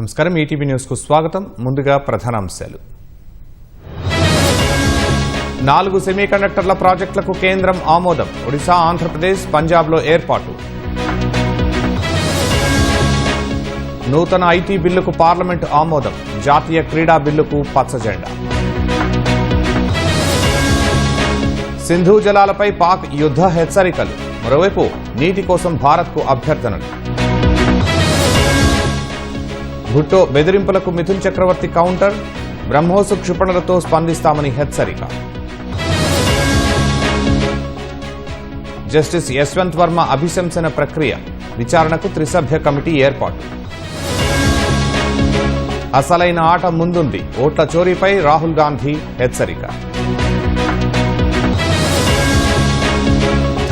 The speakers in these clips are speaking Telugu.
నమస్కారం ఈటీవీ న్యూస్ కు స్వాగతం ముందుగా ప్రధానాంశాలు 4 సెమీకండక్టర్ల ప్రాజెక్టులకు కేంద్రం ఆమోదం ఒడిశా ఆంధ్రప్రదేశ్ పంజాబ్లో ఏర్పాటు నూతన ఐటీ బిల్లుకు పార్లమెంటు ఆమోదం జాతీయ క్రీడా బిల్లుకు పచ్చజెండా సింధు జలాలపై పాక్ యుద్ధ హెచ్చరికలు మరోవైపు నీటి కోసం భారత్కు అభ్యర్థనలు భుట్టో బెదిరింపులకు మిథున్ చక్రవర్తి కౌంటర్ బ్రహ్మోస్ క్షిపణులతో స్పందిస్తామని హెచ్చరిక జస్టిస్ యశ్వంత్ వర్మ అభిశంసన ప్రక్రియ విచారణకు త్రిసభ్య కమిటీ ఏర్పాటు అసలైన ఆట ముందుంది ఓట్ల చోరీపై రాహుల్ గాంధీ హెచ్చరిక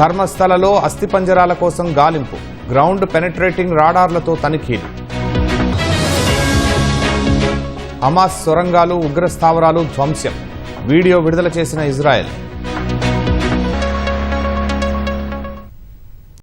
ధర్మస్థలలో అస్థిపంజరాల కోసం గాలింపు గ్రౌండ్ పెనెట్రేటింగ్ రాడార్లతో తనిఖీలు హమాస్ సొరంగాలు ఉగ్ర స్థావరాలు ధ్వంసం వీడియో విడుదల చేసిన ఇజ్రాయెల్